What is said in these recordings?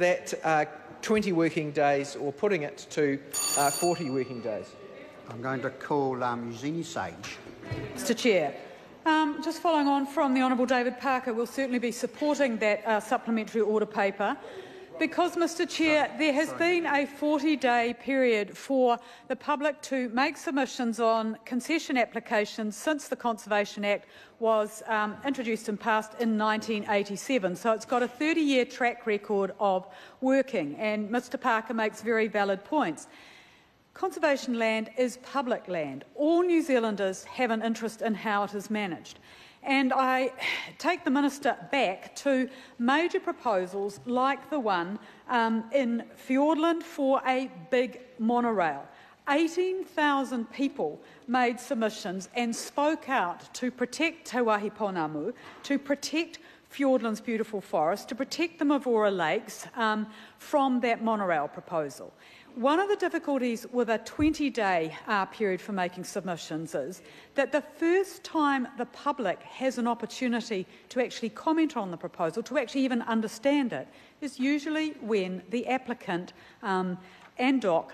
that 20 working days, or putting it to 40 working days. I'm going to call Eugenie Sage. Mr Chair, just following on from the Honourable David Parker, we'll certainly be supporting that supplementary order paper. Because, Mr Chair, there has been a 40-day period for the public to make submissions on concession applications since the Conservation Act was introduced and passed in 1987. So it's got a 30-year track record of working, and Mr Parker makes very valid points. Conservation land is public land. All New Zealanders have an interest in how it is managed. And I take the Minister back to major proposals like the one in Fiordland for a big monorail. 18,000 people made submissions and spoke out to protect Te Wāhi Pounamu, to protect Fiordland's beautiful forest, to protect the Mavora Lakes from that monorail proposal. One of the difficulties with a 20-day period for making submissions is that the first time the public has an opportunity to actually comment on the proposal, to actually even understand it, is usually when the applicant and DOC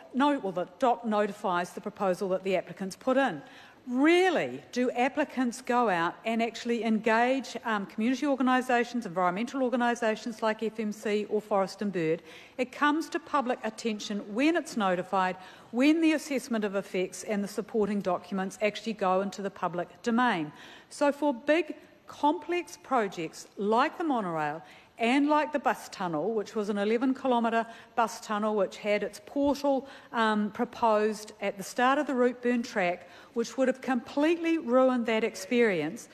notifies the proposal that the applicants put in. Rarely do applicants go out and actually engage community organisations, environmental organisations like FMC or Forest and Bird. It comes to public attention when it's notified, when the assessment of effects and the supporting documents actually go into the public domain. So for big, complex projects like the monorail and like the bus tunnel, which was an 11-kilometre bus tunnel which had its portal proposed at the start of the Rootburn track, which would have completely ruined that experience,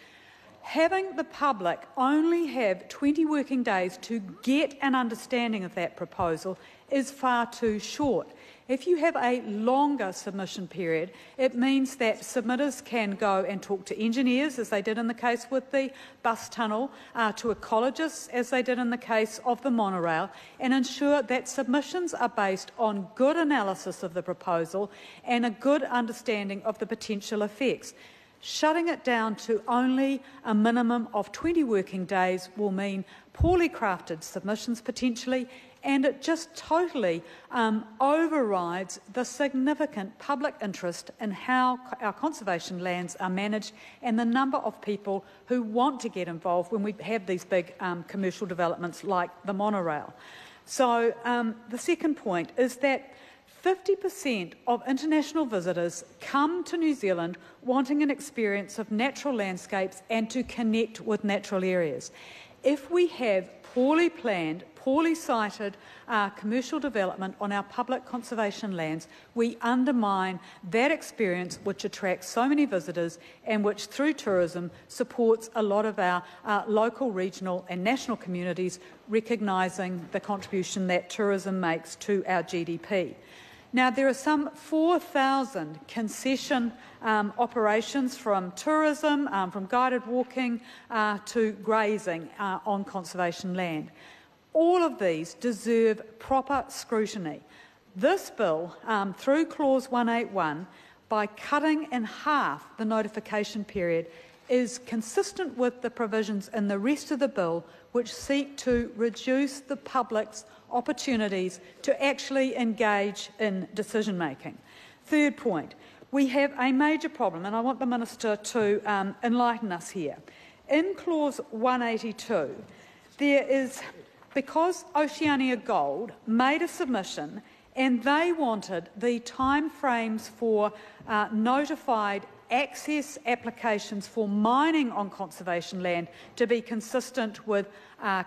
having the public only have 20 working days to get an understanding of that proposal is far too short. If you have a longer submission period, it means that submitters can go and talk to engineers, as they did in the case with the bus tunnel, to ecologists, as they did in the case of the monorail, and ensure that submissions are based on good analysis of the proposal and a good understanding of the potential effects. Shutting it down to only a minimum of 20 working days will mean poorly crafted submissions potentially, and it just totally overrides the significant public interest in how our conservation lands are managed and the number of people who want to get involved when we have these big commercial developments like the monorail. So the second point is that 50% of international visitors come to New Zealand wanting an experience of natural landscapes and to connect with natural areas. If we have poorly planned, poorly sited commercial development on our public conservation lands, we undermine that experience which attracts so many visitors and which, through tourism, supports a lot of our local, regional and national communities, recognising the contribution that tourism makes to our GDP. Now, there are some 4,000 concession operations, from tourism, from guided walking to grazing on conservation land. All of these deserve proper scrutiny. This bill, through Clause 181, by cutting in half the notification period, is consistent with the provisions in the rest of the bill which seek to reduce the public's opportunities to actually engage in decision-making. Third point, we have a major problem, and I want the Minister to enlighten us here. In Clause 182, there is, because Oceania Gold made a submission and they wanted the timeframes for notified access applications for mining on conservation land to be consistent with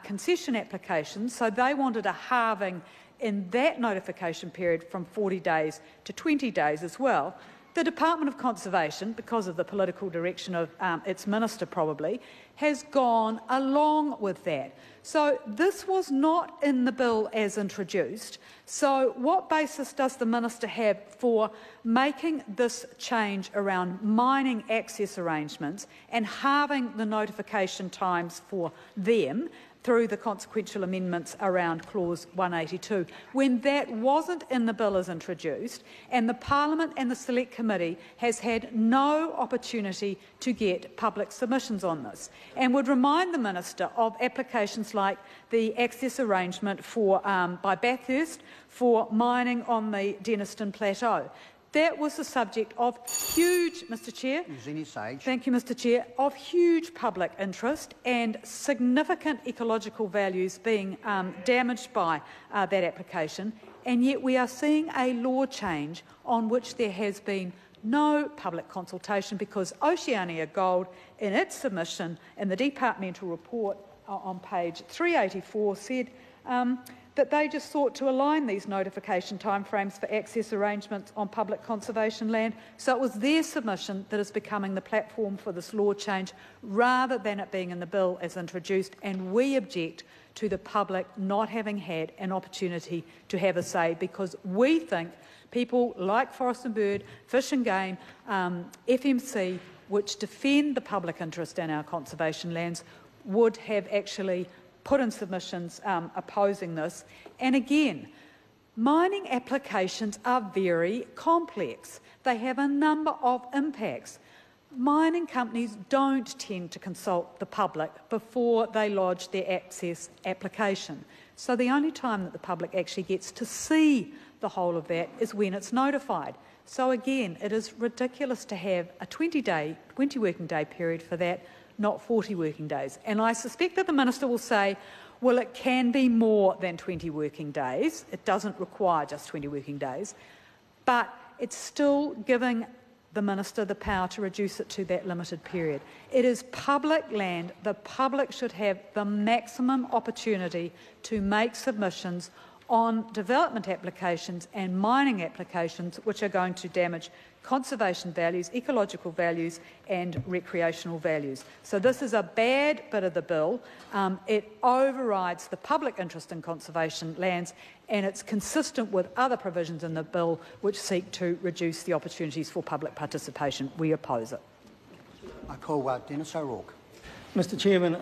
concession applications, so they wanted a halving in that notification period from 40 days to 20 days as well. The Department of Conservation, because of the political direction of its minister probably, has gone along with that. So this was not in the bill as introduced. So what basis does the minister have for making this change around mining access arrangements and halving the notification times for them? through the consequential amendments around Clause 182, when that wasn't in the bill as introduced, and the Parliament and the Select Committee has had no opportunity to get public submissions on this, and would remind the Minister of applications like the access arrangement for, by Bathurst for mining on the Denniston Plateau. That was the subject of huge, Mr Chair. Eugenie Sage. Thank you, Mr Chair. Of huge public interest and significant ecological values being damaged by that application, and yet we are seeing a law change on which there has been no public consultation, because Oceania Gold, in its submission in the departmental report on page 384, said that they just sought to align these notification timeframes for access arrangements on public conservation land. So it was their submission that is becoming the platform for this law change, rather than it being in the bill as introduced, and we object to the public not having had an opportunity to have a say, because we think people like Forest and Bird, Fish and Game, FMC, which defend the public interest in our conservation lands, would have actually put in submissions opposing this. And again, mining applications are very complex. They have a number of impacts. Mining companies don't tend to consult the public before they lodge their access application. So the only time that the public actually gets to see the whole of that is when it's notified. So again, it is ridiculous to have a 20 working day period for that, not 40 working days. And I suspect that the Minister will say, well, it can be more than 20 working days. It doesn't require just 20 working days. But it's still giving the Minister the power to reduce it to that limited period. It is public land. The public should have the maximum opportunity to make submissions on development applications and mining applications which are going to damage conservation values, ecological values and recreational values. So this is a bad bit of the bill. It overrides the public interest in conservation lands, and it's consistent with other provisions in the bill which seek to reduce the opportunities for public participation. We oppose it. I call Dennis O'Rourke. Mr Chairman,